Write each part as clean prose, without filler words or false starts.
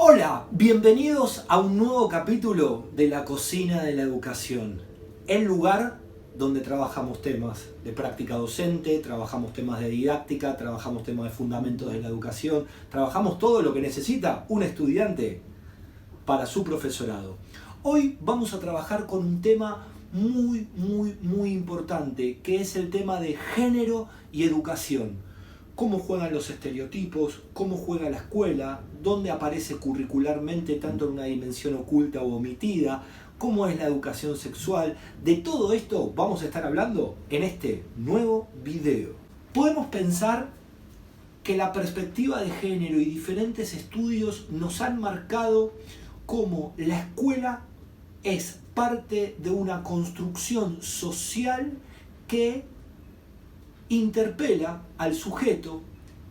Hola, bienvenidos a un nuevo capítulo de La Cocina de la Educación, el lugar donde trabajamos temas de práctica docente, trabajamos temas de didáctica, trabajamos temas de fundamentos de la educación, trabajamos todo lo que necesita un estudiante para su profesorado. Hoy vamos a trabajar con un tema muy importante, que es el tema de género y educación. Cómo juegan los estereotipos, cómo juega la escuela, dónde aparece curricularmente tanto en una dimensión oculta o omitida, cómo es la educación sexual. De todo esto vamos a estar hablando en este nuevo video. Podemos pensar que la perspectiva de género y diferentes estudios nos han marcado cómo la escuela es parte de una construcción social que interpela al sujeto,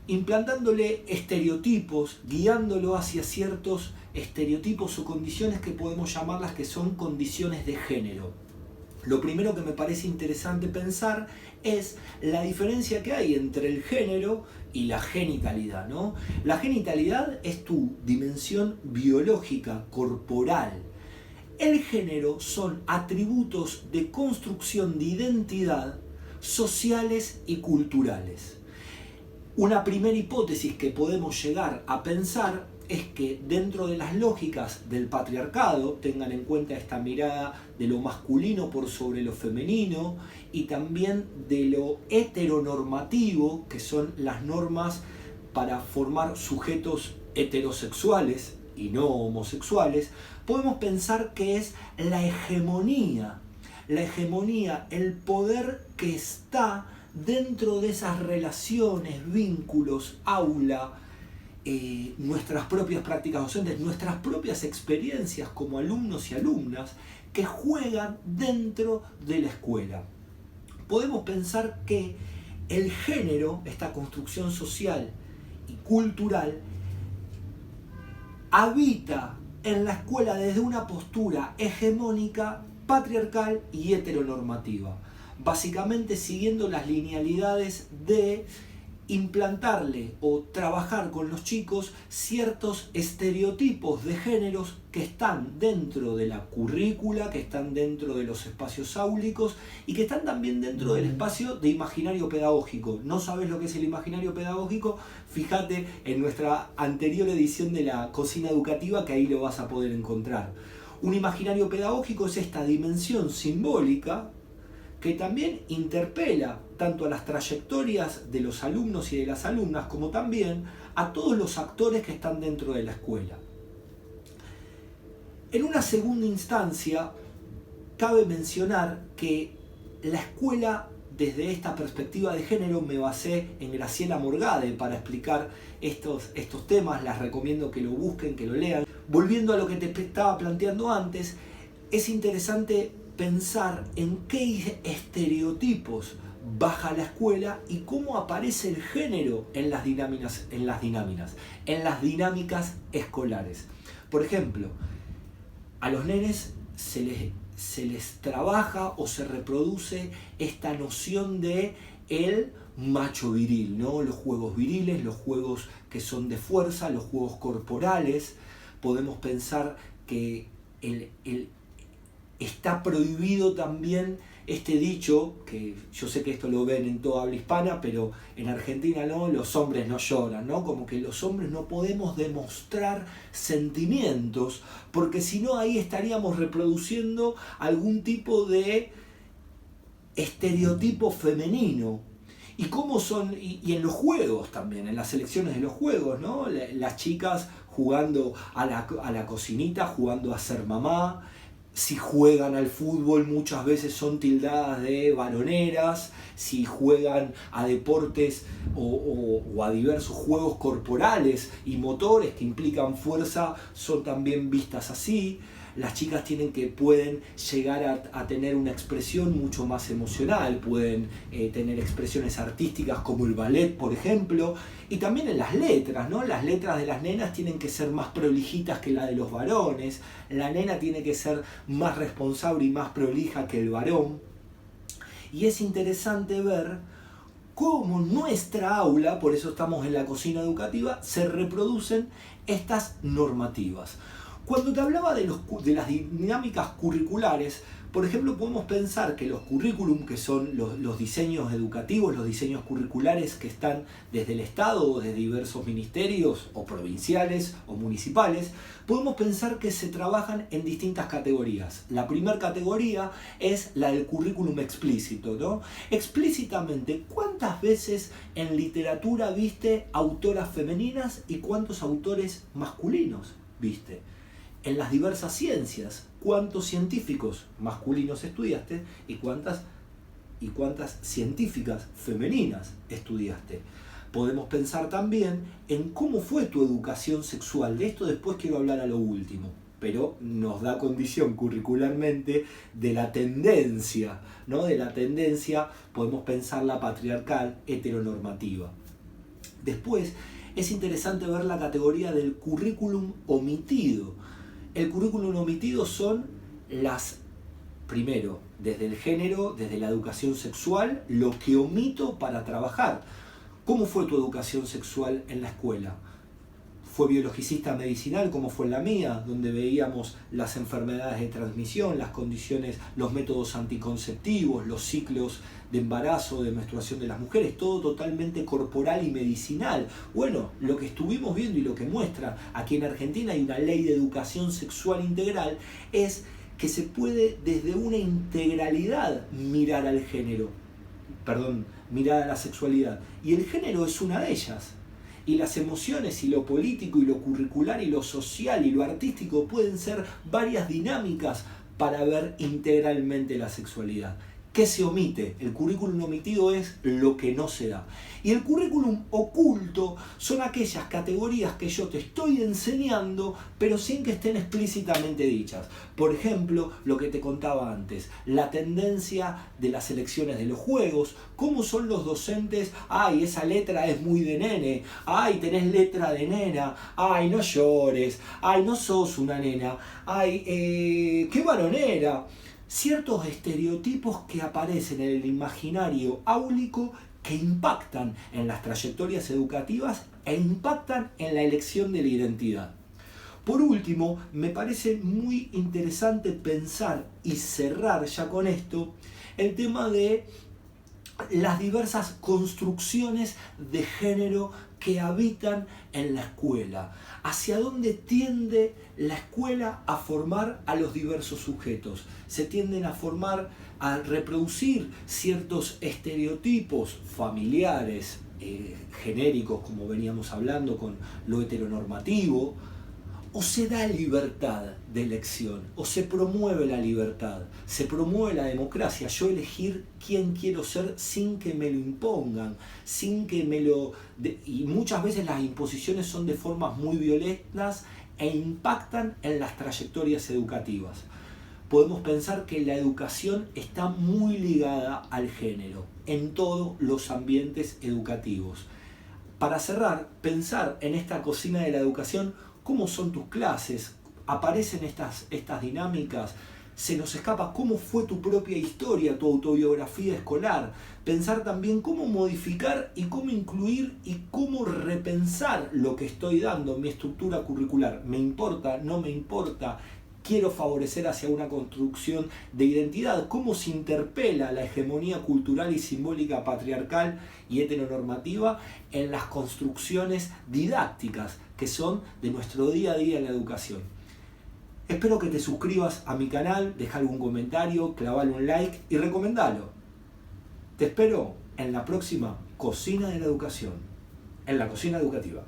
implantándole estereotipos, guiándolo hacia ciertos estereotipos o condiciones que podemos llamarlas que son condiciones de género. Lo primero que me parece interesante pensar es la diferencia que hay entre el género y la genitalidad, ¿no? La genitalidad es tu dimensión biológica, corporal. El género son atributos de construcción de identidad sociales y culturales. Una primera hipótesis que podemos llegar a pensar es que dentro de las lógicas del patriarcado, tengan en cuenta esta mirada de lo masculino por sobre lo femenino y también de lo heteronormativo, que son las normas para formar sujetos heterosexuales y no homosexuales, podemos pensar que es la hegemonía, el poder que está dentro de esas relaciones, vínculos, aula, nuestras propias prácticas docentes, nuestras propias experiencias como alumnos y alumnas que juegan dentro de la escuela. Podemos pensar que el género, esta construcción social y cultural, habita en la escuela desde una postura hegemónica, patriarcal y heteronormativa, básicamente siguiendo las linealidades de implantarle o trabajar con los chicos ciertos estereotipos de géneros que están dentro de la currícula, que están dentro de los espacios áulicos y que están también dentro del espacio de imaginario pedagógico. ¿No sabes lo que es el imaginario pedagógico? Fíjate en nuestra anterior edición de la cocina educativa, que ahí lo vas a poder encontrar. Un imaginario pedagógico es esta dimensión simbólica que también interpela tanto a las trayectorias de los alumnos y de las alumnas como también a todos los actores que están dentro de la escuela. En una segunda instancia, cabe mencionar que la escuela, desde esta perspectiva de género, me basé en Graciela Morgade para explicar estos temas. Les recomiendo que lo busquen, que lo lean. Volviendo a lo que te estaba planteando antes, es interesante pensar en qué estereotipos baja la escuela y cómo aparece el género en las dinámicas escolares. Por ejemplo, a los nenes se les trabaja o se reproduce esta noción de el macho viril, ¿no? Los juegos viriles, los juegos que son de fuerza, los juegos corporales. Podemos pensar que está prohibido también este dicho, que yo sé que esto lo ven en toda habla hispana, pero en Argentina no, los hombres no lloran, ¿no? Como que los hombres no podemos demostrar sentimientos, porque si no ahí estaríamos reproduciendo algún tipo de estereotipo femenino. Y cómo son, y en los juegos también, en las selecciones de los juegos, ¿no? Las chicas jugando a la cocinita, jugando a ser mamá. Si juegan al fútbol muchas veces son tildadas de varoneras, si juegan a deportes o a diversos juegos corporales y motores que implican fuerza son también vistas así. Las chicas pueden llegar a tener una expresión mucho más emocional, pueden tener expresiones artísticas como el ballet, por ejemplo, y también en las letras, ¿no? Las letras de las nenas tienen que ser más prolijitas que la de los varones, la nena tiene que ser más responsable y más prolija que el varón, y es interesante ver cómo nuestra aula, por eso estamos en la cocina educativa, se reproducen estas normativas. Cuando te hablaba de las dinámicas curriculares, por ejemplo, podemos pensar que los currículum, que son los diseños educativos, los diseños curriculares que están desde el Estado o de diversos ministerios o provinciales o municipales, podemos pensar que se trabajan en distintas categorías. La primera categoría es la del currículum explícito, ¿no? Explícitamente, ¿cuántas veces en literatura viste autoras femeninas y cuántos autores masculinos viste? En las diversas ciencias, ¿cuántos científicos masculinos estudiaste y cuántas científicas femeninas estudiaste? Podemos pensar también en cómo fue tu educación sexual. De esto después quiero hablar a lo último, pero nos da condición curricularmente de la tendencia, ¿no? De la tendencia, podemos pensar la patriarcal heteronormativa. Después es interesante ver la categoría del currículum omitido. El currículum omitido son primero, desde el género, desde la educación sexual, lo que omito para trabajar. ¿Cómo fue tu educación sexual en la escuela? ¿Fue biologicista medicinal como fue la mía, donde veíamos las enfermedades de transmisión, las condiciones, los métodos anticonceptivos, los ciclos de embarazo, de menstruación de las mujeres, todo totalmente corporal y medicinal? Bueno, lo que estuvimos viendo y lo que muestra aquí en Argentina hay una ley de educación sexual integral, es que se puede desde una integralidad mirar al género, mirar a la sexualidad, y el género es una de ellas. Y las emociones y lo político y lo curricular y lo social y lo artístico pueden ser varias dinámicas para ver integralmente la sexualidad. ¿Qué se omite? El currículum omitido es lo que no se da. Y el currículum oculto son aquellas categorías que yo te estoy enseñando, pero sin que estén explícitamente dichas. Por ejemplo, lo que te contaba antes, la tendencia de las elecciones de los juegos, cómo son los docentes, ay, esa letra es muy de nene, ay, tenés letra de nena, ay, no llores, ay, no sos una nena, ay, qué varonera. Ciertos estereotipos que aparecen en el imaginario áulico que impactan en las trayectorias educativas e impactan en la elección de la identidad. Por último, me parece muy interesante pensar y cerrar ya con esto el tema de las diversas construcciones de género que habitan en la escuela. ¿Hacia dónde tiende la escuela a formar a los diversos sujetos? Se tienden a formar, a reproducir ciertos estereotipos familiares, genéricos, como veníamos hablando con lo heteronormativo, o se da libertad de elección, o se promueve la libertad, se promueve la democracia, yo elegir quién quiero ser sin que me lo impongan, sin que me lo... y muchas veces las imposiciones son de formas muy violentas e impactan en las trayectorias educativas. Podemos pensar que la educación está muy ligada al género en todos los ambientes educativos. Para cerrar, pensar en esta cocina de la educación. ¿Cómo son tus clases? ¿Aparecen estas dinámicas? ¿Se nos escapa cómo fue tu propia historia, tu autobiografía escolar? Pensar también cómo modificar y cómo incluir y cómo repensar lo que estoy dando, mi estructura curricular. ¿Me importa? ¿No me importa? ¿Quiero favorecer hacia una construcción de identidad? ¿Cómo se interpela la hegemonía cultural y simbólica patriarcal y heteronormativa en las construcciones didácticas que son de nuestro día a día en la educación? Espero que te suscribas a mi canal, deja algún comentario, clavale un like y recomendalo. Te espero en la próxima Cocina de la Educación, en la Cocina Educativa.